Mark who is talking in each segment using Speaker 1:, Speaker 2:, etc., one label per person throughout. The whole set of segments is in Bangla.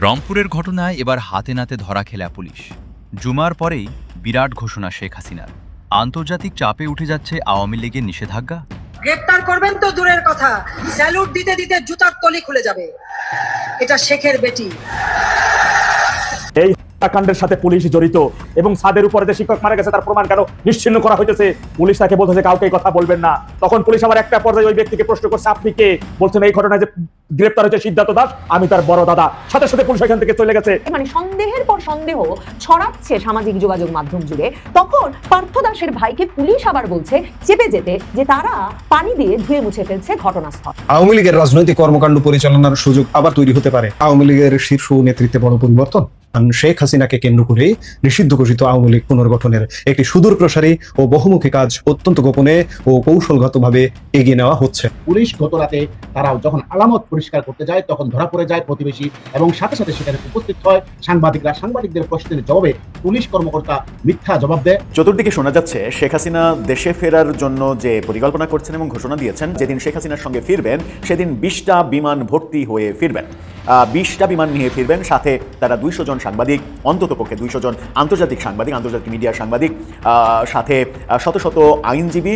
Speaker 1: রংপুরের ঘটনায় এবার হাতে নাতে ধরা খেলা পুলিশ। জুমার পরেই বিরাট ঘোষণা শেখ হাসিনার। আন্তর্জাতিক চাপে উঠে যাচ্ছে আওয়ামী লীগের নিষেধাজ্ঞা।
Speaker 2: গ্রেপ্তার করবেন তো দূরের কথা, স্যালুট দিতে দিতে জুতার তলি খুলে যাবে। এটা শেখের বেটি।
Speaker 3: এই হত্যাকাণ্ডের সাথে পুলিশ জড়িত এবং ছাদের উপরে যে শিক্ষক মারা গেছে তার প্রমাণ কেন নিশ্চিহ্ন করা হইতেছে? পুলিশ তাকে বলতেছে কাউকে কথা বলবেন না। তখন পুলিশ আবার একটা পর্যায়ে ওই ব্যক্তিকে প্রশ্ন করছে, আপনি কে? বলছেন এই ঘটনায় যে গ্রেপ্তার হয়েছে সিদ্ধার্থ দাস, আমি তার বড় দাদা। সাথে সাথে পুলিশ এখান থেকে চলে গেছে।
Speaker 4: মানে সন্দেহের পর সন্দেহ ছড়াচ্ছে সামাজিক যোগাযোগ মাধ্যম জুড়ে। তখন পার্থ দাসের ভাইকে পুলিশ আবার বলছে চেপে যেতে, যে তারা পানি দিয়ে ধুয়ে মুছে ফেলছে ঘটনাস্থল।
Speaker 5: আওয়ামী লীগের রাজনৈতিক কর্মকাণ্ড পরিচালনার সুযোগ আবার তৈরি হতে পারে। আওয়ামী লীগের শীর্ষ নেতৃত্বে বড় পরিবর্তন। শেখ হাসিনাকে কেন্দ্র করে নিষিদ্ধ ঘোষিত আওয়ামী লীগ পুনর্গঠনের একটি সুদূর প্রসারী ও বহুমুখী কাজ অত্যন্ত গোপনে ও কৌশলগতভাবে এগিয়ে নেওয়া হচ্ছে।
Speaker 6: পুলিশ গত রাতে তারা যখন আলামত পরিষ্কার করতে যায় তখন ধরা পড়ে যায় প্রতিবেশী এবং সাথে সাথে সেখানে উপস্থিত হয় সাংবাদিকরা। সাংবাদিকদের প্রশ্নের জবাবে পুলিশ কর্মকর্তা মিথ্যা জবাব দেয়।
Speaker 7: চতুর্দিকে শোনা যাচ্ছে শেখ হাসিনা দেশে ফেরার জন্য যে পরিকল্পনা করছেন এবং ঘোষণা দিয়েছেন, যেদিন শেখ হাসিনার সঙ্গে ফিরবেন সেদিন 20টা বিমান ভর্তি হয়ে ফিরবেন। 20টা বিমান নিয়ে ফিরবেন, সাথে তারা 200 জন সাংবাদিক, অন্তত পক্ষে 200 জন আন্তর্জাতিক সাংবাদিক, আন্তর্জাতিক মিডিয়ার সাংবাদিক, সাথে শত শত আইনজীবী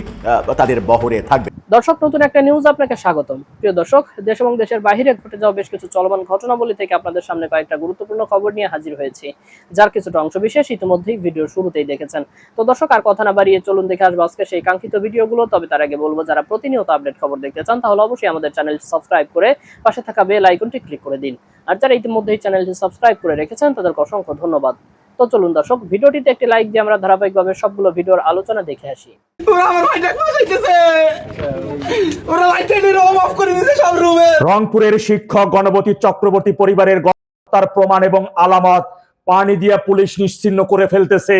Speaker 7: তাদের বহরে থাকবে।
Speaker 8: দর্শক, নতুন একটা নিউজ আপনাকে স্বাগতম। প্রিয় দর্শক, দেশ এবং দেশের বাইরে ঘটে যাওয়া বেশ কিছু চলমান ঘটনাবলী থেকে আপনাদের সামনে কয়েকটা গুরুত্বপূর্ণ খবর নিয়ে হাজির হয়েছি, যার কিছুটা অংশবিশেষ ইতিমধ্যেই ভিডিওর শুরুতেই দেখেছেন। তো দর্শক, আর কথা না বাড়িয়ে চলুন দেখে আসবো আজকে সেই কাঙ্ক্ষিত ভিডিওগুলো। তবে তার আগে বলবো, যারা প্রতিনিয়ত আপডেট খবর দেখতে চান তাহলে অবশ্যই আমাদের চ্যানেলটি সাবস্ক্রাইব করে পাশে থাকা বেল আইকনটি ক্লিক করে দিন। আর যারা ইতিমধ্যেই চ্যানেলটি সাবস্ক্রাইব করে রেখেছেন তাদেরকে অসংখ্য ধন্যবাদ। তো চলুন দর্শক, ভিডিওটিতে একটি লাইক দিয়ে আমরা ধারাবাহিকভাবে সবগুলো ভিডিওর আলোচনা দেখে আসি।
Speaker 3: রংপুরের শিক্ষক গণপতি চক্রবর্তী পরিবারের গণহত্যার প্রমাণ এবং আলামত পানি দিয়ে পুলিশ নিশ্চিহ্ন করে ফেলতেছে।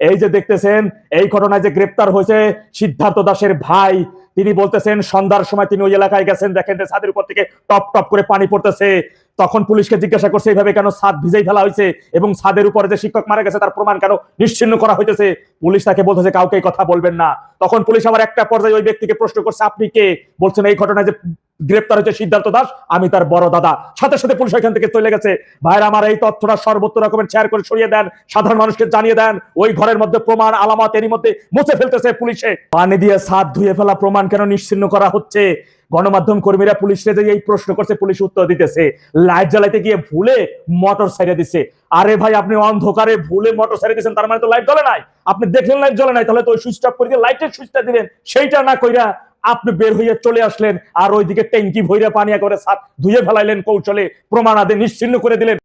Speaker 3: এই যে দেখতেছেন, এই ঘটনায় যে গ্রেপ্তার হয়েছে সিদ্ধার্থ দাসের ভাই, তিনি বলতেছেন সন্ধ্যার সময় তিনি ওই এলাকায় গেছেন, দেখেন যে ছাদের উপর থেকে টপ টপ করে পানি পড়তেছে। তখন পুলিশকে জিজ্ঞাসা করছে এইভাবে কেন ছাদ ভিজেই ফেলা হয়েছে এবং ছাদের উপরে যে শিক্ষক মারা গেছে তার প্রমাণ কেন নিশ্চিহ্ন করা হইতেছে? পুলিশ তাকে বলতেছে কাউকে কথা বলবেন না। তখন পুলিশ আবার একটা পর্যায়ে ওই ব্যক্তিকে প্রশ্ন করছে, আপনি কে? বলছেন এই ঘটনায় যে গ্রেপ্তার হয়েছে সিদ্ধার্থ দাস, আমি তার বড় দাদা। সাথে সাথে পুলিশ এখান থেকে চলে গেছে। ভাইরা আমার, এই তথ্যটা সর্বত্র রকমের শেয়ার করে ছড়িয়ে দেন, সাধারণ মানুষকে জানিয়ে দেন। ওই ঘরের মধ্যে প্রমাণ আলামত এরই মধ্যে মুছে ফেলতেছে পুলিশে। পানি দিয়ে ছাদ ধুয়ে ফেলা প্রমাণ কেন নিশ্চিহ্ন করা হচ্ছে? গণমাধ্যম কর্মীরা পুলিশে যে এই প্রশ্ন করছে, পুলিশ উত্তর দিতেছে লাইট জ্বালাইতে গিয়ে ভুলে মোটর সাইডে দিচ্ছে। আরে ভাই, আপনি অন্ধকারে ভুলে মোটর সাইডে দিচ্ছেন, তার মানে তো লাইট জ্বলে নাই। আপনি দেখলেন লাইট জ্বলে নাই, তাহলে তো ওই সুইচ অফ করে দিয়ে লাইটের সুইচটা দিবেন। সেইটা না কইরা আপনি বের হইয়া চলে আসলেন আর ওইদিকে ট্যাঙ্কি ভইরা পানি করে ছাদ ধুয়ে ফেলাইলেন কৌশলে, প্রমাণাদি নিশ্চিহ্ন করে দিলেন।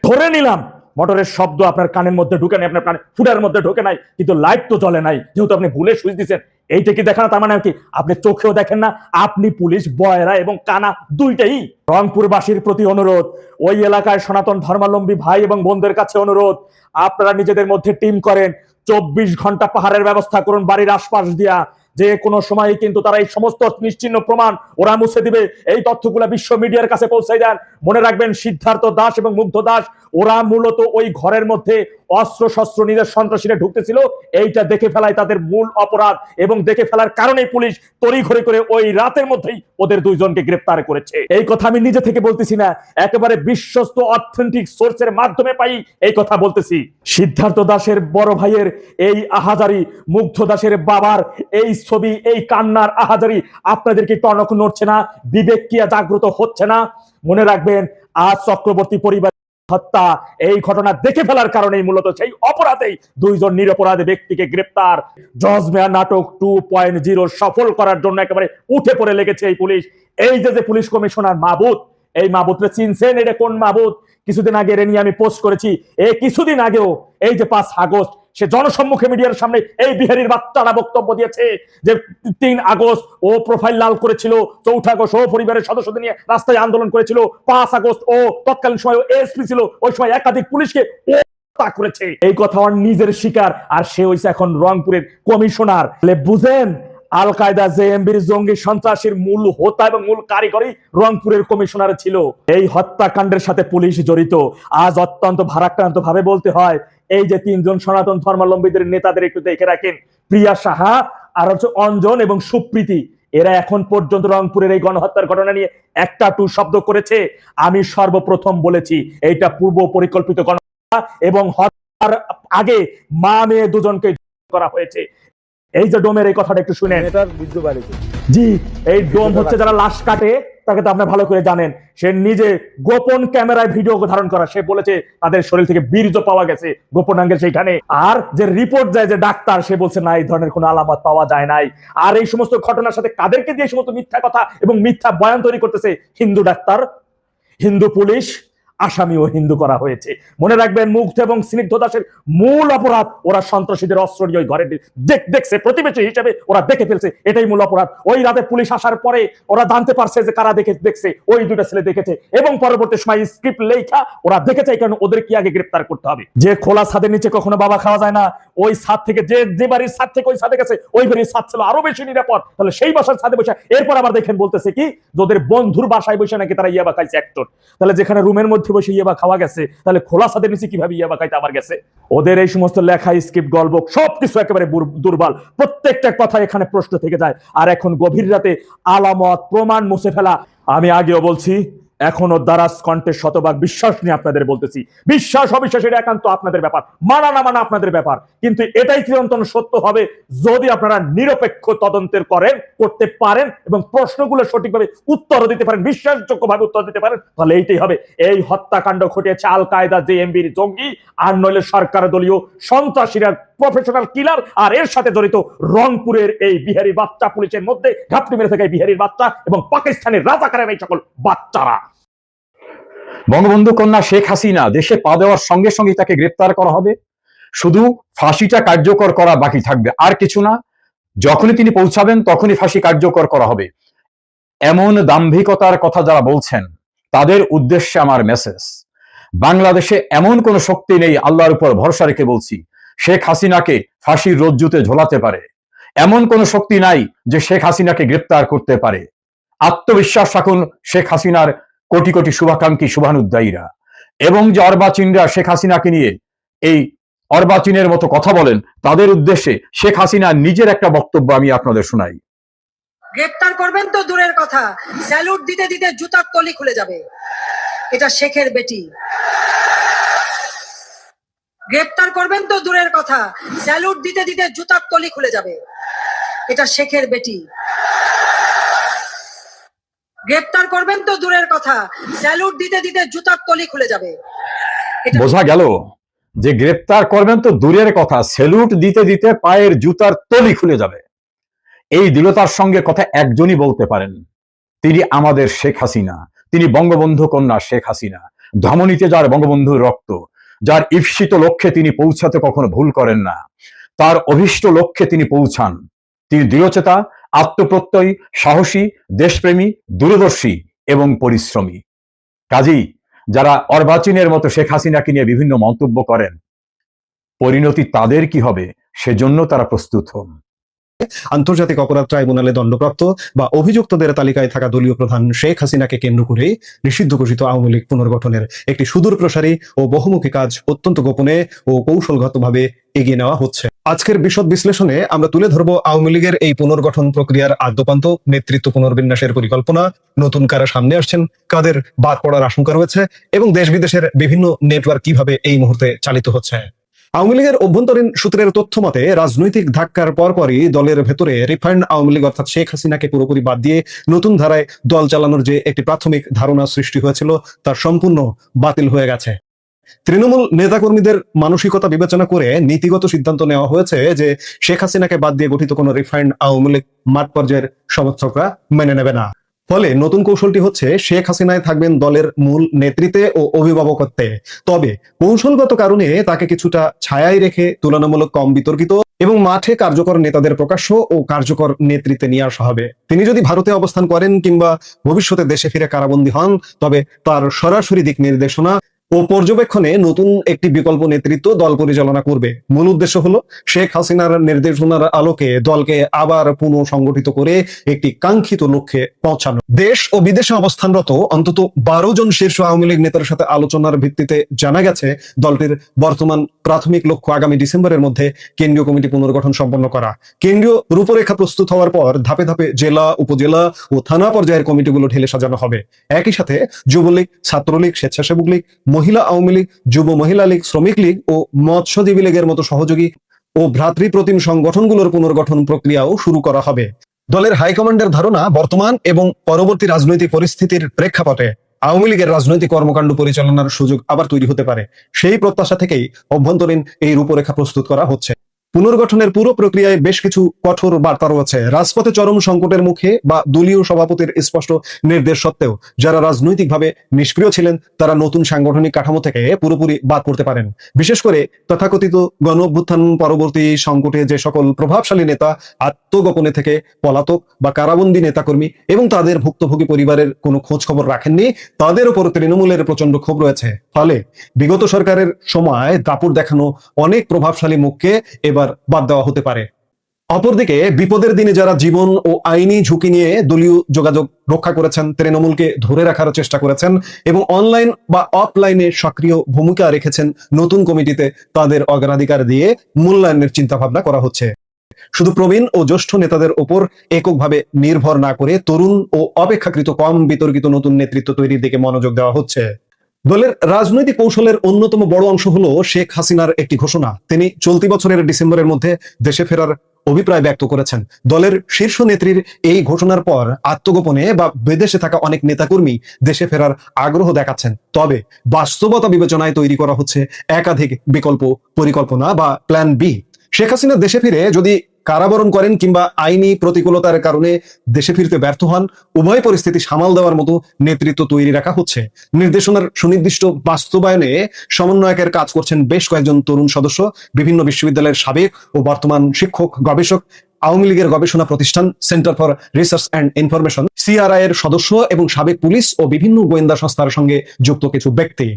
Speaker 3: ধরে নিলাম মোটরের শব্দ আপনার কানের মধ্যে ঢুকে নাই, আপনার কানে ফুটার মধ্যে ঢোকে নাই, কিন্তু লাইট তো জ্বলে নাই, যেহেতু আপনি ভুলে সুইচ দিচ্ছেন। এইটা কি দেখানো? তার মানে কি আপনি চোখেও দেখেন না? আপনি পুলিশ বয়রা এবং কানা দুইটাই। রংপুরবাসীর প্রতি অনুরোধ, ওই এলাকায় সনাতন ধর্মাবলম্বী ভাই এবং বোনদের কাছে অনুরোধ, আপনারা নিজেদের মধ্যে টিম করেন, 24 ঘন্টা পাহাড়ের ব্যবস্থা করুন বাড়ির আশপাশ দিয়া। যে কোনো সময় কিন্তু তারা এই সমস্ত নিশ্চিহ্ন প্রমাণ ওরা মুছে দিবে। এই তথ্যগুলো বিশ্ব মিডিয়ার কাছে পৌঁছে দেন। মনে রাখবেন, সিদ্ধার্থ দাস এবং মুগ্ধ দাস ওরা মূলত ওই ঘরের মধ্যে অস্ত্র শস্ত্র নিজের সন্ত্রাসীরা ঢুকতেছিল। এইটা দেখে ফেলায় তাদের মূল অপরাধ এবং দেখে ফেলার কারণেই পুলিশ তড়িঘড়ি করে ওই রাতের মধ্যেই ওদের দুইজনকে গ্রেপ্তার করেছে। এই কথা আমি নিজে থেকে বলতেছি না, একেবারে বিশ্বস্ত অথেন্টিক সোর্সের মাধ্যমে পাই এই কথা বলতেছি। সিদ্ধার্থ দাসের বড় ভাইয়ের এই আহাজারি, মুগ্ধ দাসের বাবার এই ছবি, এই কান্নার আহাজারি আপনাদেরকে টনক নড়ছে না? বিবেক কি জাগ্রত হচ্ছে না? মনে রাখবেন, আজ চক্রবর্তী পরিবার হত্যা এই ঘটনা দেখে ফেলার কারণেই মূলত সেই অপরাধেই দুইজন নিরপরাধ ব্যক্তিকে গ্রেপ্তার। জজ মেয়ার নাটক 2.0 সফল করার জন্য একেবারে উঠে পড়ে লেগেছে এই পুলিশ। এই যে পুলিশ কমিশনার মাহবুব, এই মাহবুবকে চিনছেন? এটা কোন মাহবুব? কিছুদিন আগে এর নিয়ে আমি পোস্ট করেছি। এই কিছুদিন আগেও এই যে 5 আগস্ট সে জনসম্মুখে মিডিয়ার সামনে এই বিহারীর বাচ্চারা বক্তব্য দিয়েছে যে 3 আগস্ট ও প্রোফাইল লাল করেছিল, 4 আগস্ট ও পরিবারের সদস্যদের নিয়ে রাস্তায় আন্দোলন করেছিল, 5 আগস্ট ও তৎকালীন সময় এসপি ছিল, ওই সময় একাধিক পুলিশকে করেছে। এই কথা ওর নিজের শিকার, আর সে হইছে এখন রংপুরের কমিশনার। বুঝেন, আল কায়দা জেএমবির জঙ্গি সন্ত্রাসীর মূল হোতা এবং মূল কারিগরি রংপুরের কমিশনার ছিল। এই হত্যাকাণ্ডের সাথে পুলিশ জড়িত। আজ অত্যন্ত ভারাক্রান্ত ভাবে বলতে হয়, এই যে 3 জন সনাতন ধর্মাবলম্বীদের নেতাদের একটু দেখে রাখেন, প্রিয়া সাহা আর হচ্ছে অঞ্জন এবং সুপ্রীতি। এরা এখন পর্যন্ত রংপুরের এই গণহত্যার ঘটনা নিয়ে একটা টু শব্দ করেছে। আমি সর্বপ্রথম বলেছি এইটা পূর্ব পরিকল্পিত গণহত্যা এবং হত্যার আগে মা মেয়ে দুজনকে করা হয়েছে। এই যে ডোমের এই কথাটা একটু শুনেন। জি, এই ডোম হচ্ছে যারা লাশ কাটে তাকে তো আপনি ভালো করে জানেন। সে নিজে গোপন ক্যামেরায় ভিডিও ধারণ করা, সে বলেছে তাদের শরীর থেকে বীর্য পাওয়া গেছে গোপনাঙ্গের সেইখানে। আর যে রিপোর্ট যায় যে ডাক্তার, সে বলছে না, এই ধরনের কোনো আলামত পাওয়া যায় নাই। আর এই সমস্ত ঘটনার সাথে কাদেরকে দিয়ে সমস্ত মিথ্যা কথা এবং মিথ্যা বয়ান তৈরি করতেছে? হিন্দু ডাক্তার, হিন্দু পুলিশ, আসামিও হিন্দু করা হয়েছে। মনে রাখবেন, মুগ্ধ এবং স্নিগ্ধ দাসের মূল অপরাধ ওরা সন্ত্রাসীদের অস্ত্র নিয়ে ওই ঘরে দেখছে, প্রতিবেশী হিসেবে ওরা দেখে ফেলছে, এটাই মূল অপরাধ। ওই রাতে পুলিশ আসার পরে ওরা জানতে পারছে যে কারা দেখছে, ওই দুটো ছেলে দেখেছে এবং পরবর্তী সময় স্ক্রিপ্ট লেখা ওরা দেখেছে, এই কারণে ওদের কি আগে গ্রেফতার করতে হবে। যে খোলা ছাদের নিচে কখনো বাবা খাওয়া যায় না, ওই ছাদ থেকে যে বাড়ির ছাদ থেকে ওই ছাদে গেছে, ওই বাড়ির ছাদ ছিল আরো বেশি নিরাপদ। তাহলে সেই বাসার ছাদে বসে এরপর আবার দেখেন বলতেছে কি, ওদের বন্ধুর বাসায় বসে নাকি তারা ইয়াবা খাইছে একজন। তাহলে যেখানে রুমের মধ্যে বসে ইয়াবা খাওয়া গেছে, তাহলে খোলা ছাদের নিচে কিভাবে ইয়াবা খাইতে আবার গেছে? ওদের এই সমস্ত লেখা, স্ক্রিপ্ট, গল্প সবকিছু একেবারে দুর্বল। প্রত্যেকটা কথা এখানে প্রশ্ন থেকে যায়। আর এখন গভীর রাতে আলামত প্রমাণ মুছে ফেলা। আমি আগেও বলছি, এখনো দারাজ কণ্ঠের শতভাগ বিশ্বাস নিয়ে আপনাদের বলতেছি, বিশ্বাস অবিশ্বাস এটা একান্ত আপনাদের ব্যাপার, মানা না মানা আপনাদের ব্যাপার। কিন্তু এটাই চিরন্তন সত্য হবে যদি আপনারা নিরপেক্ষ তদন্তের করতে পারেন এবং প্রশ্নগুলো সঠিকভাবে উত্তর দিতে পারেন, বিশ্বাসযোগ্য ভাবে উত্তর দিতে পারেন, তাহলে এইটাই হবে। এই হত্যাকাণ্ড ঘটিয়েছে আল কায়দা, জেএমবির জঙ্গি, আর নইলে সরকার দলীয় সন্ত্রাসীরা, প্রফেশনাল কিলার, আর এর সাথে জড়িত রংপুরের এই বিহারি বাচ্চা পুলিশের মধ্যে ঘাপটি মেরে থাকে বিহারির বাচ্চা এবং পাকিস্তানের রাজাকারের এই সকল বাচ্চারা।
Speaker 9: বঙ্গবন্ধু কন্যা শেখ হাসিনা দেশে পা দেওয়ার সঙ্গে সঙ্গে তাকে গ্রেপ্তার করা হবে, শুধু ফাঁসিটা কার্যকর করা বাকি থাকবে, আর কিছু না। যখনই তিনি পৌঁছাবেন তখনই ফাঁসি কার্যকর করা হবে। এমন দাম্ভিকতার কথা যারা বলছেন তাদের উদ্দেশ্যে আমার মেসেজ, বাংলাদেশে এমন কোন শক্তি নেই, আল্লাহর উপর ভরসা রেখে বলছি, শেখ হাসিনাকে ফাঁসির রজ্জুতে ঝোলাতে পারে। এমন কোন শক্তি নাই যে শেখ হাসিনাকে গ্রেপ্তার করতে পারে। আত্মবিশ্বাস রাখুন শেখ হাসিনার কোটি কোটি শুভাকাঙ্ক্ষী, শুভানুদ্দায়ীরা, এবং যে অর্বাচীনরা শেখ হাসিনাকে নিয়ে এই অর্বাচীনের মতো কথা বলেন, তাদের উদ্দেশ্যে শেখ হাসিনা নিজের একটা বক্তব্য আমি আপনাদের শোনাই।
Speaker 2: গ্রেফতার করবেন তো দূরের কথা, স্যালুট দিতে দিতে জুতার তলি খুলে যাবে। এটা শেখের বেটি। গ্রেফতার করবেন তো দূরের কথা, স্যালুট দিতে দিতে জুতার তলি খুলে যাবে। এটা শেখের বেটি। গ্রেফতার করবেন তো দূরের কথা, স্যালুট দিতে দিতে জুতার তলি খুলে যাবে।
Speaker 9: বোঝা গেল যে গ্রেপ্তার করবেন তো দূরের কথা, স্যালুট দিতে দিতে পায়ের জুতার তলি খুলে যাবে। এই দৃঢ়তার সঙ্গে কথা একজনই বলতে পারেন, তিনি আমাদের শেখ হাসিনা, তিনি বঙ্গবন্ধু কন্যা শেখ হাসিনা। ধমনীতে যার বঙ্গবন্ধুর রক্ত, যার ঈপ্সিত লক্ষ্যে তিনি পৌঁছাতে কখনো ভুল করেন না, তার অভীষ্ট লক্ষ্যে তিনি পৌঁছান। তিনি দৃঢ়চেতা, আত্মপ্রত্যয়ী, সাহসী, দেশপ্রেমী, দূরদর্শী এবং পরিশ্রমী। কাজেই যারা অর্বাচীনের মতো শেখ হাসিনাকে নিয়ে বিভিন্ন মন্তব্য করেন, পরিণতি তাদের কি হবে সেজন্য তারা প্রস্তুত হন।
Speaker 5: আন্তর্জাতিক অপরাধ ট্রাইব্যুনালে দণ্ডপ্রাপ্ত বা অভিযুক্তদের তালিকায় থাকা দলীয় প্রধান শেখ হাসিনাকে কেন্দ্র করে নিষিদ্ধ ঘোষিত আওয়ামী লীগ পুনর্গঠনের একটি সুদূর প্রসারী ও বহুমুখী কাজ অত্যন্ত গোপনে ও কৌশলগতভাবে এগিয়ে নেওয়া হচ্ছে। আজকের বিশদ বিশ্লেষণে আমরা তুলে ধরব আওয়ামী লীগের এই পুনর্গঠন প্রক্রিয়ার আদ্যোপান্ত, নেতৃত্ব পুনর্বিন্যাসের পরিকল্পনা, নতুন কারা সামনে আসছেন, কাদের বাদ পড়ার আশঙ্কা রয়েছে এবং দেশ বিদেশের বিভিন্ন নেটওয়ার্ক কিভাবে এই মুহূর্তে চালিত হচ্ছে। আওয়ামী লীগের অভ্যন্তরীণ সূত্রের তথ্য মতে রাজনৈতিক ধাক্কার পরপরই দলের ভেতরে রিফাইন্ড আওয়ামী লীগ অর্থাৎ শেখ হাসিনাকে পুরোপুরি বাদ দিয়ে নতুন ধারায় দল চালানোর যে একটি প্রাথমিক ধারণা সৃষ্টি হয়েছিল তার সম্পূর্ণ বাতিল হয়ে গেছে। তৃণমূল নেতাকর্মীদের মানসিকতা বিবেচনা করে নীতিগত সিদ্ধান্ত নেওয়া হয়েছে যে শেখ হাসিনাকে বাদ দিয়ে গঠিত কোনো রিফাইন্ড আওয়ামী লীগ মাঠ পর্যায়ের সমর্থকরা মেনে নেবে না। ফলে নতুন কৌশলটি হচ্ছে শেখ হাসিনায় থাকবেন দলের মূল নেতৃত্বে ও অভিভাবকত্বে, তবে কৌশলগত কারণে তাকে কিছুটা ছায়ায় রেখে তুলনামূলক কম বিতর্কিত এবং মাঠে কার্যকর নেতাদের প্রকাশ্য ও কার্যকর নেতৃত্বে নিয়ে আসা হবে। তিনি যদি ভারতে অবস্থান করেন কিংবা ভবিষ্যতে দেশে ফিরে কারাবন্দী হন, তবে তার সরাসরি দিক নির্দেশনা ও পর্যবেক্ষণে নতুন একটি বিকল্প নেতৃত্ব দল পরিচালনা করবে। মূল উদ্দেশ্য হলো শেখ হাসিনার নির্দেশনার আলোকে দলকে আবার পুনঃসংগঠিত করে একটি কাঙ্ক্ষিত লক্ষ্যে পৌঁছানো। দেশ ও বিদেশে অবস্থানরত অন্তত 12 জন শীর্ষ আওয়ামী লীগ নেতার সাথে আলোচনার ভিত্তিতে জানা গেছে দলটির বর্তমান প্রাথমিক লক্ষ্য আগামী ডিসেম্বরের মধ্যে কেন্দ্রীয় কমিটি পুনর্গঠন সম্পন্ন করা। কেন্দ্রীয় রূপরেখা প্রস্তুত হওয়ার পর ধাপে ধাপে জেলা, উপজেলা ও থানা পর্যায়ের কমিটিগুলো ঢেলে সাজানো হবে। একই সাথে যুবলীগ, ছাত্রলীগ, স্বেচ্ছাসেবক লীগ, মহিলা আওয়ামী লীগ, যুব মহিলা লীগ, শ্রমিক লীগ ও মৎস্যজীবী লীগের মতো সহযোগী ও ভ্রাতৃপ্রতিম সংগঠনগুলোর পুনর্গঠন প্রক্রিয়াও শুরু করা হবে। দলের হাইকমান্ডের ধারণা, বর্তমান এবং পরবর্তী রাজনৈতিক পরিস্থিতির প্রেক্ষাপটে আওয়ামী লীগের রাজনৈতিক কর্মকাণ্ড পরিচালনার সুযোগ আবার তৈরি হতে পারে। সেই প্রত্যাশা থেকেই অভ্যন্তরীণ এই রূপরেখা প্রস্তুত করা হচ্ছে। পুনর্গঠনের পুরো প্রক্রিয়ায় বেশ কিছু কঠোর বার্তা রয়েছে। রাজপথে চরম সংকটের মুখে বা দলীয় সভাপতির স্পষ্ট নির্দেশ সত্ত্বেও যারা রাজনৈতিকভাবে নিষ্ক্রিয় ছিলেন তারা নতুন সাংগঠনিক কাঠামো থেকে পুরোপুরি বাদ পড়তে পারেন। বিশেষ করে তথাকথিত গণ অভ্যুত্থান পরবর্তী সংকটে যে সকল প্রভাবশালী নেতা আত্মগোপনে থেকে পলাতক বা কারাবন্দী নেতাকর্মী এবং তাদের ভুক্তভোগী পরিবারের কোনো খোঁজ খবর রাখেননি, তাদের উপর তৃণমূলের প্রচন্ড ক্ষোভ রয়েছে। ফলে বিগত সরকারের সময় দাপট দেখানো অনেক প্রভাবশালী মুখকে এবার বাদ দেওয়া হতে পারে। অপরদিকে বিপদের দিনে যারা জীবন ও আইনি ঝুঁকি নিয়ে দলীয় যোগাযোগ রক্ষা করেছেন, তৃণমূলকে ধরে রাখার চেষ্টা করেছেন এবং অনলাইন বা অফলাইনে সক্রিয় ভূমিকা রেখেছেন, নতুন কমিটিতে তাদের অগ্রাধিকার দিয়ে মূল্যায়নের চিন্তা ভাবনা করা হচ্ছে। শুধু প্রবীণ ও জ্যেষ্ঠ নেতাদের ওপর এককভাবে নির্ভর না করে তরুণ ও অপেক্ষাকৃত কম বিতর্কিত নতুন নেতৃত্ব তৈরির দিকে মনোযোগ দেওয়া হচ্ছে। দলের রাজনৈতিক কৌশলের অন্যতম বড় অংশ হলো শেখ হাসিনার একটি ঘোষণা। তিনি চলতি বছরের ডিসেম্বরের মধ্যে দেশে ফেরার অভিপ্রায় ব্যক্ত করেছেন। দলের শীর্ষ নেত্রীর এই ঘোষণার পর আত্মগোপনে বা বিদেশে থাকা অনেক নেতাকর্মী দেশে ফেরার আগ্রহ দেখাচ্ছেন। তবে বাস্তবতা বিবেচনায় তৈরি করা হচ্ছে একাধিক বিকল্প পরিকল্পনা বা প্ল্যান বি। শেখ হাসিনা দেশে ফিরে যদি কারাবরণ করেন কিংবা আইনি প্রতিকূলতার কারণে দেশে ফিরতে ব্যর্থ হন, উভয় পরিস্থিতি সামাল দেওয়ার মতো নেতৃত্ব তৈরি রাখা হচ্ছে। নির্দেশনার সুনির্দিষ্ট বাস্তবায়নে সমন্বয়কের কাজ করছেন বেশ কয়েকজন তরুণ সদস্য, বিভিন্ন বিশ্ববিদ্যালয়ের সাবেক ও বর্তমান শিক্ষক, গবেষক, আওয়ামী লীগের গবেষণা প্রতিষ্ঠান centre for research and information CRI এর সদস্য এবং সাবেক পুলিশ ও বিভিন্ন গোয়েন্দা সংস্থার সঙ্গে যুক্ত কিছু ব্যক্তি।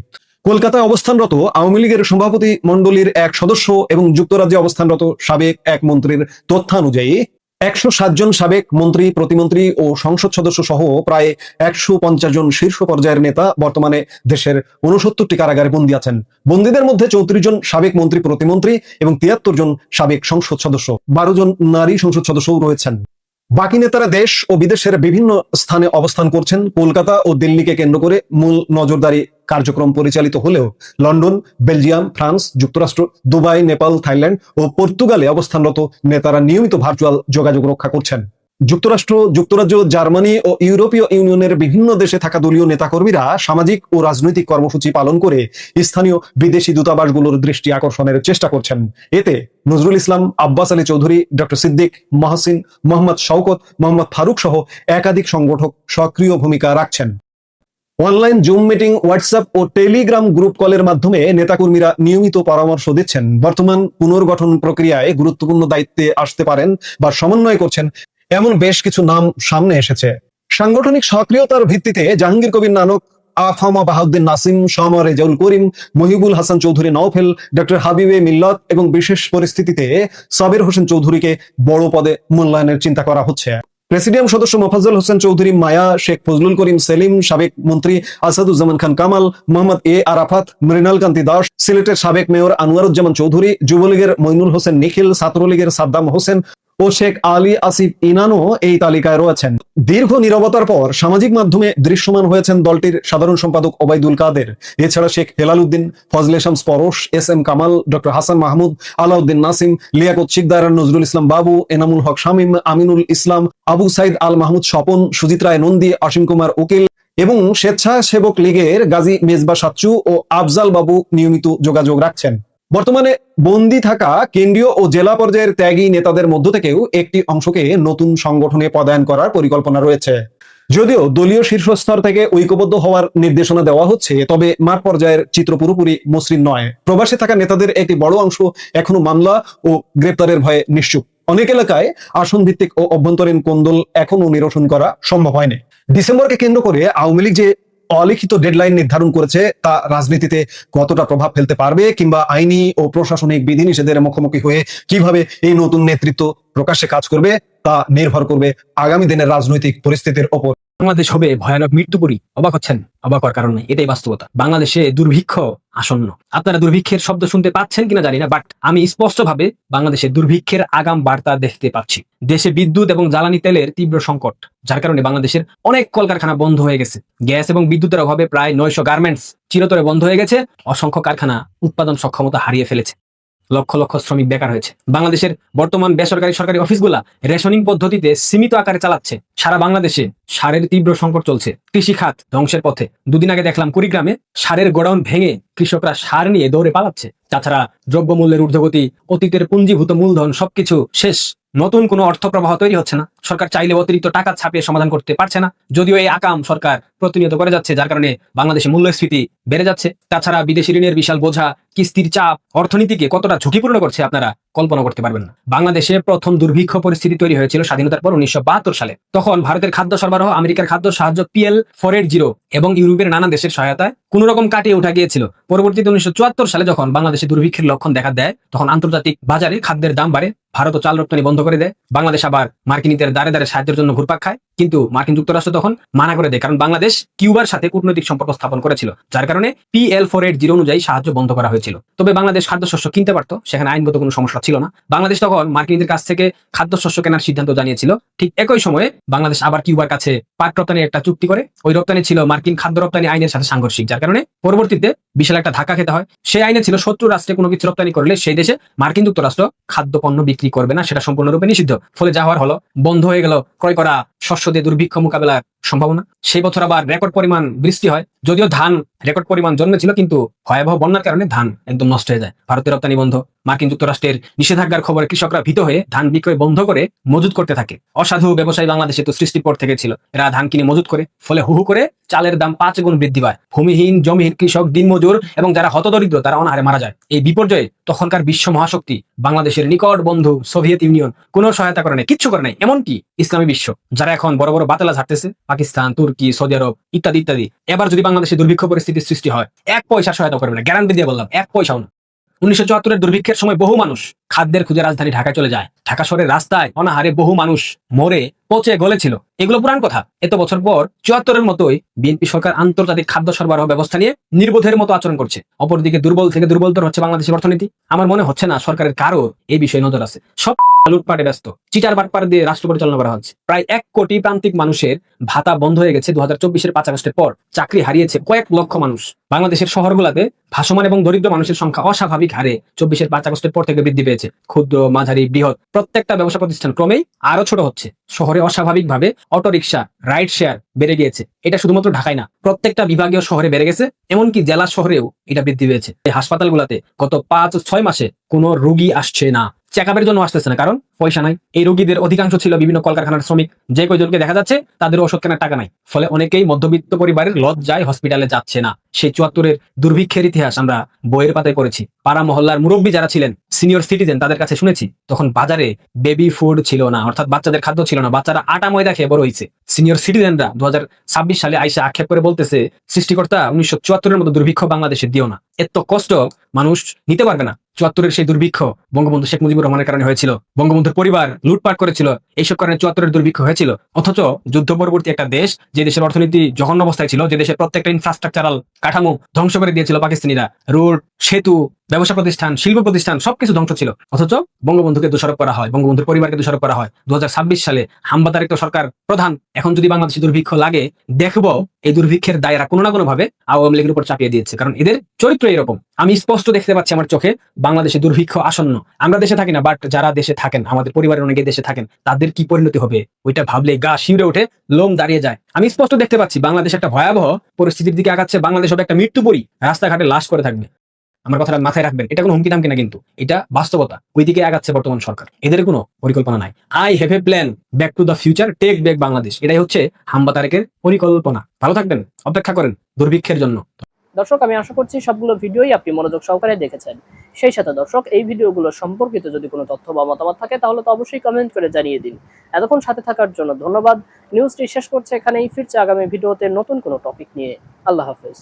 Speaker 5: কলকাতায় অবস্থানরত আওয়ামী লীগের সভাপতি মণ্ডলীর এক সদস্য এবং যুক্তরাজ্যে অবস্থানরত সাবেক এক মন্ত্রীর তথ্যানুযায়ী 107 জন সাবেক মন্ত্রী, প্রতিমন্ত্রী ও সংসদ সদস্য সহ প্রায় 150 জন শীর্ষ পর্যায়ের নেতা বর্তমানে দেশের 69টি কারাগারে বন্দী আছেন। বন্দীদের মধ্যে 34 জন সাবেক মন্ত্রী, প্রতিমন্ত্রী এবং 73 জন সাবেক সংসদ সদস্য, 12 জন নারী সংসদ সদস্যও রয়েছেন। বাকি নেতারা দেশ ও বিদেশের বিভিন্ন স্থানে অবস্থান করছেন। কলকাতা ও দিল্লিকে কেন্দ্র করে মূল নজরদারি কার্যক্রম পরিচালিত হলেও লন্ডন, বেলজিয়াম, ফ্রান্স, যুক্তরাষ্ট্র, দুবাই, নেপাল, থাইল্যান্ড ও পর্তুগালে অবস্থানরত নেতারা নিয়মিত ভার্চুয়াল যোগাযোগ রক্ষা করছেন। যুক্তরাষ্ট্র, যুক্তরাজ্য, জার্মানি ও ইউরোপীয় ইউনিয়নের বিভিন্ন দেশে থাকা দলীয় নেতাকর্মীরা সামাজিক ও রাজনৈতিক কর্মসূচি পালন করে স্থানীয় বিদেশি দূতাবাসগুলোর দৃষ্টি আকর্ষণের চেষ্টা করছেন। এতে নজরুল ইসলাম, আব্বাস আলী চৌধুরী, ডক্টর সিদ্দিক, মহসিন, মোহাম্মদ শওকত, মোহাম্মদ ফারুক সহ একাধিক সংগঠক সক্রিয় ভূমিকা রাখছেন। অনলাইন জুম মিটিং, হোয়াটসঅ্যাপ ও টেলিগ্রাম গ্রুপ কলের মাধ্যমে নেতাকর্মীরা নিয়মিত পরামর্শ দিচ্ছেন। বর্তমান পুনর্গঠন প্রক্রিয়ায় গুরুত্বপূর্ণ দায়িত্বে আসতে পারেন বা সমন্বয় করছেন এমন বেশ কিছু নাম সামনে এসেছে। সাংগঠনিক সক্রিয়তার ভিত্তিতে জাহাঙ্গীর কবির নানক, আফামা বাহাউদ্দিন নাসিম, শামা রেজাউল করিম, মহিবুল হাসান চৌধুরী নওফেল, ডক্টর হাবিবে মিল্লত এবং বিশেষ পরিস্থিতিতে সাবির হোসেন চৌধুরীকে বড় পদে মূল্যায়নের চিন্তা করা হচ্ছে। প্রেসিডিয়াম সদস্য মোফাজ্জল হোসেন চৌধুরী, মায়া, শেখ ফজলুল করিম সেলিম, সাবেক মন্ত্রী আসাদুজ্জামান খান কামাল, মোহাম্মদ এ আরাফাত, মৃণাল কান্তি দাস, সিলেটের সাবেক মেয়র আনোয়ারুজ্জামান চৌধুরী, যুবলীগের মইনুল হোসেন নিখিল, ছাত্রলীগের সাদ্দাম হোসেন ও শেখ আলী আসিফ ইনানও এই তালিকায় রয়েছেন। দীর্ঘ নীরবতার পর সামাজিক মাধ্যমে দৃশ্যমান হয়েছেন দলটির সাধারণ সম্পাদক ওবায়দুল কাদের। এছাড়া Sheikh Helal Uddin, Fazle Shams Parash, S M Kamal, doctor Hasan Mahmud, Alauddin Nasim, Liaqat Sikder, Nazrul Islam Babu, Enamul হক শামীম, আমিনুল ইসলাম, আবু সাইদ আল মাহমুদ স্বপন, সুজিত রায় নন্দী, অসীম কুমার উকিল এবং স্বেচ্ছাসেবক লীগের গাজী মেজবা সাচ্চু ও আফজাল বাবু নিয়মিত যোগাযোগ রাখছেন। বর্তমানে বন্দী থাকা কেন্দ্রীয় ও জেলা পর্যায়ের ত্যাগী নেতাদের মধ্য থেকেও একটি অংশকে নতুন সংগঠনে পদায়ন করার পরিকল্পনা রয়েছে। যদিও দলীয় শীর্ষস্তর থেকে ঐক্যবদ্ধ হওয়ার নির্দেশনা দেওয়া হচ্ছে, তবে মাঠ পর্যায়ের চিত্র পুরোপুরি মসৃণ নয়। প্রবাসে থাকা নেতাদের একটি বড় অংশ এখনো মামলা ও গ্রেপ্তারের ভয়ে নিশ্চুপ। অনেক এলাকায় আসন ভিত্তিক ও অভ্যন্তরীণ কোন্দল এখনো নিরসন করা সম্ভব হয়নি। ডিসেম্বরকে কেন্দ্র করে আওয়ামী লীগ যে অলিখিত ডেডলাইন নির্ধারণ করেছে তা রাজনীতিতে কতটা প্রভাব ফেলতে পারবে, কিংবা আইনি ও প্রশাসনিক বিধিনিষেধের মুখোমুখি হয়ে কিভাবে এই নতুন নেতৃত্ব প্রকাশ্যে কাজ করবে তা নির্ভর করবে আগামী দিনের রাজনৈতিক পরিস্থিতির ওপর।
Speaker 10: বাংলাদেশ হবে ভয়ানক মৃত্যুপুরী। অবাক হচ্ছেন? অবাক হওয়ার কারণ নেই, এটাই বাস্তবতা। বাংলাদেশে দুর্ভিক্ষ আসন্ন। আপনারা দুর্ভিক্ষের শব্দ শুনতে পাচ্ছেন কিনা জানি না, বাট আমি স্পষ্টভাবে বাংলাদেশে দুর্ভিক্ষের আগাম বার্তা দেখতে পাচ্ছি। দেশে বিদ্যুৎ এবং জ্বালানি তেলের তীব্র সংকট, যার কারণে বাংলাদেশের অনেক কলকারখানা বন্ধ হয়ে গেছে। গ্যাস এবং বিদ্যুতের অভাবে প্রায় 900 গার্মেন্টস চিরতরে বন্ধ হয়ে গেছে। অসংখ্য কারখানা উৎপাদন সক্ষমতা হারিয়ে ফেলেছে। লক্ষ লক্ষ শ্রমিক বেকার হয়েছে। বাংলাদেশের বর্তমান বেসরকারি সরকারি অফিসগুলা রেশনিং পদ্ধতিতে সীমিত আকারে চালাচ্ছে। সারা বাংলাদেশে সারের তীব্র সংকট চলছে। কৃষি খাত ধ্বংসের পথে। দুদিন আগে দেখলাম কুড়িগ্রামে সারের গোডাউন ভেঙে কৃষকরা সার নিয়ে দৌড়ে পালাচ্ছে। তাছাড়া দ্রব্যমূল্যের ঊর্ধ্বগতি, অতীতের পুঞ্জীভূত মূলধন সবকিছু শেষ। নতুন কোনো অর্থ প্রবাহ তৈরি হচ্ছে না। সরকার চাইলে অতিরিক্ত টাকা ছাপিয়ে সমাধান করতে পারছে না, যদিও এই আকাম সরকার প্রতিনিয়ত করে যাচ্ছে, যার কারণে বাংলাদেশে মূল্যস্ফীতি বেড়ে যাচ্ছে। তাছাড়া বিদেশি ঋণের বিশাল বোঝা, কিস্তির চাপ অর্থনীতিকে কতটা ঝুঁকিপূর্ণ করছে আপনারা কল্পনা করতে পারবেন না। বাংলাদেশে প্রথম দুর্ভিক্ষ পরিস্থিতি তৈরি হয়েছিল স্বাধীনতার পর 1972 সালে। তখন ভারতের খাদ্য সরবরাহ, আমেরিকার খাদ্য সাহায্য PL480 এবং ইউরোপের নানা দেশের সহায়তায় কোন রকম কাটিয়ে উঠা গিয়েছিল। পরবর্তীতে 1974 সালে যখন বাংলাদেশে দুর্ভিক্ষের লক্ষণ দেখা দেয়, তখন আন্তর্জাতিক বাজারে খাদ্যের দাম বাড়ে। ভারত চাল রপ্তানি বন্ধ করে দেয়। বাংলাদেশ আবার মার্কিনীদের দ্বারে দ্বারে সাহায্যের জন্য ঘুরপাক খায়, কিন্তু মার্কিন যুক্তরাষ্ট্র তখন মানা করে দেয়, কারণ বাংলাদেশ কিউবার সাথে কূটনৈতিক সম্পর্ক স্থাপন করেছিল, যার কারণে PL480 অনুযায়ী সাহায্য বন্ধ করা হয়েছিল। তবে বাংলাদেশ খাদ্যশস্য কিনতে পারত, সেখানে আইনগত কোনো সমস্যা ছিল না। বাংলাদেশ তখন মার্কিনীদের কাছ থেকে খাদ্যশস্য কেনার সিদ্ধান্ত জানিয়েছিল। ঠিক একই সময়ে বাংলাদেশ আবার কিউবার কাছে পাট রপ্তানির একটা চুক্তি করে। ওই রপ্তানি ছিল মার্কিন খাদ্য রপ্তানি আইনের সাথে সাংঘর্ষিক, যার কারণে পরবর্তীতে বিশাল একটা ধাক্কা খেতে হয়। সেই আইনে ছিল শত্রু রাষ্ট্রে কোনো কিছু রপ্তানি করলে সেই দেশে মার্কিন যুক্তরাষ্ট্র খাদ্য পণ্য বিক্রি করবে না, সেটা সম্পূর্ণরূপে নিষিদ্ধ। ফলে যা হওয়ার হলো, বন্ধ হয়ে গেল ক্রয় করা শস্য দিয়ে দুর্ভিক্ষ মোকাবেলার সম্ভাবনা। সেই বছর আবার রেকর্ড পরিমাণ বৃষ্টি হয়, যদিও ধান রেকর্ড পরিমাণ জন্মেছিল, কিন্তু ভয়াবহ বন্যার কারণে ধান একদম নষ্ট হয়ে যায়। ভারতের রপ্তানি বন্ধ। মার্কিন যুক্তরাষ্ট্রের নিষেধাজ্ঞার খবরে কৃষকরা ভীত হয়ে ধান বিক্রয় বন্ধ করে মজুত করতে থাকে। অসাধু ব্যবসায়ী বাংলাদেশে তো সৃষ্টির পর থেকে ছিল, এরা ধান কিনে মজুত করে, ফলে হু করে চালের দাম 5 গুণ বৃদ্ধি পায়। ভূমিহীন, জমিহীন কৃষক, দিনমজুর এবং যারা হতদরিদ্র তারা অনাহারে মারা যায়। এই বিপর্যয়ে তখনকার বিশ্ব মহাশক্তি বাংলাদেশের নিকট বন্ধু সোভিয়েত ইউনিয়ন কোনো সহায়তা করে নাই, কিচ্ছু করে নাই। এমনকি ইসলামী বিশ্ব, যারা এখন বড় বড় বাতালা ঝাড়তেছে, পাকিস্তান, তুর্কি, সৌদি আরব ইত্যাদি ইত্যাদি, এবার যদি বাংলাদেশে দুর্ভিক্ষ পরিস্থিতির সৃষ্টি হয়, 1 পয়সা সহায়তা করবে না, গ্যারান্টি দিয়ে বললাম, 1 পয়সাও না। 1974-এর দুর্ভিক্ষের সময় বহু মানুষ খাদ্যের খুঁজে রাজধানী ঢাকায় চলে যায়। ঢাকা শহরের রাস্তায় অনাহারে বহু মানুষ মরে পচে গলেছিল। এগুলো পুরান কথা। এত বছর পর 74-এর মতোই বিএনপি সরকার আন্তর্জাতিক খাদ্য সরবরাহ ব্যবস্থা নিয়ে নির্বোধের মতো আচরণ করছে। অপরদিকে দুর্বল থেকে দুর্বলতর হচ্ছে বাংলাদেশের অর্থনীতি। আমার মনে হচ্ছে না সরকারের কারো এই বিষয়ে নজর আছে। সব লুটপাটে ব্যস্ত, চিটার বাটপার দিয়ে রাষ্ট্র পরিচালনা করা হচ্ছে। প্রায় 1 কোটি প্রান্তিক মানুষের ভাতা বন্ধ হয়ে গেছে 2024-এর 5 আগস্টের পর। চাকরি হারিয়েছে কয়েক লক্ষ মানুষ। বাংলাদেশের শহরগুলোতে ভাসমান এবং দরিদ্র মানুষের সংখ্যা অস্বাভাবিক হারে 24-এর 5 আগস্টের পর থেকে বৃদ্ধি পেয়েছে। ক্ষুদ্র, মাঝারি, বৃহৎ প্রত্যেকটা ব্যবসা প্রতিষ্ঠান ক্রমেই আরো ছোট হচ্ছে। শহরে অস্বাভাবিকভাবে অটোরিকশা, রাইড শেয়ার বেড়ে গিয়েছে। এটা শুধুমাত্র ঢাকায় না, প্রত্যেকটা বিভাগীয় শহরে বেড়ে গেছে, এমনকি জেলা শহরেও এটা বৃদ্ধি পেয়েছে। এই হাসপাতালগুলোতে গত 5-6 মাসে কোনো রোগী আসছে না, চেকআপের জন্য আসতেছে না, কারণ পয়সা নাই। এই রোগীদের অধিকাংশ ছিল বিভিন্ন কলকারখানার শ্রমিক। যে কয়জনকে দেখা যাচ্ছে তাদের ওষুধ কেনার টাকা নাই, ফলে অনেকেই মধ্যবিত্ত পরিবারের লজ্জায় হসপিটালে যাচ্ছে না। সেই 74-এর দুর্ভিক্ষের ইতিহাস আমরা বইয়ের পাতায় পড়েছি। পাড়া মহল্লার মুরব্বী যারা ছিলেন, সিনিয়র সিটিজেন, তাদের কাছে শুনেছি তখন বাজারে বেবি ফুড ছিল না, অর্থাৎ বাচ্চাদের খাদ্য ছিল না। বাচ্চারা আটা ময়দা খেয়ে বড় হয়েছে। সিনিয়র সিটিজেনরা 2026 সালে আইসা আক্ষেপ করে বলতেছে, সৃষ্টিকর্তা 1974-এর মতো দুর্ভিক্ষ বাংলাদেশে দিও না, এত কষ্ট মানুষ নিতে পারবে না। 74-এর সেই দুর্ভিক্ষ বঙ্গবন্ধু শেখ মুজিবুর রহমানের কারণে হয়েছিল। বঙ্গবন্ধুর পরিবার লুটপাট করেছিল, এইসব কারণে 74-এর দুর্ভিক্ষ হয়েছিল। অথচ যুদ্ধ পরবর্তী একটা দেশ, যে দেশের অর্থনীতি জঘন্য অবস্থায় ছিল, যে দেশের প্রত্যেকটা ইনফ্রাস্ট্রাকচারাল কাঠামো ধ্বংস করে দিয়েছিল পাকিস্তানিরা, রোড, সেতু, ব্যবসা প্রতিষ্ঠান, শিল্প প্রতিষ্ঠান সবকিছু ধ্বংস ছিল। অথচ বঙ্গবন্ধুকে দোষারোপ করা হয়, বঙ্গবন্ধুর পরিবারকে দোষারোপ করা হয়। 2026 সালে হাম্বা তারেক তো সরকার প্রধান। এখন যদি বাংলাদেশে দুর্ভিক্ষ লাগে, দেখবো এই দুর্ভিক্ষের দায়রা কোনো না কোনো ভাবে আওয়ামী লীগের উপর চাপিয়ে দিয়েছে, কারণ এদের চরিত্র এরকম। আমি স্পষ্ট দেখতে পাচ্ছি আমার চোখে বাংলাদেশে দুর্ভিক্ষ আসন্ন। আমরা দেশে থাকি না, বাট যারা দেশে থাকেন, আমাদের পরিবারের অনেকে দেশে থাকেন, তাদের কি পরিণতি হবে ওইটা ভাবলে গা শিউরে ওঠে, লোম দাঁড়িয়ে যায়। আমি স্পষ্ট দেখতে পাচ্ছি বাংলাদেশ একটা ভয়াবহ পরিস্থিতির দিকে আগাচ্ছে। বাংলাদেশ হবে একটা মৃত্যুপুরী, রাস্তাঘাটে লাশ করে থাকবে। আমার কথাটা মাথায় রাখবেন, এটা কোনো হুমকি দামকি না, কিন্তু এটা বাস্তবতা। ওইদিকে আগাচ্ছে বর্তমান সরকার, এদের কোনো পরিকল্পনা নাই। I have a plan, back to the future, take back Bangladesh, এটাই হচ্ছে হাম্বা তারেকের পরিকল্পনা। ভালো থাকবেন, অপেক্ষা করেন দুর্ভিক্ষের জন্য।
Speaker 8: দর্শক, আমি আশা করছি সবগুলো ভিডিওই আপনি মনোযোগ সহকারে দেখেছেন। সেই সাথে দর্শক, এই ভিডিওগুলো সম্পর্কিত যদি কোনো তথ্য বা মতামত থাকে তাহলে তো অবশ্যই কমেন্ট করে জানিয়ে দিন। এতক্ষণ সাথে থাকার জন্য ধন্যবাদ। নিউজটি শেষ করছে এখানেই, ফিরছে আগামী ভিডিওতে নতুন কোনো টপিক নিয়ে। আল্লাহ হাফেজ।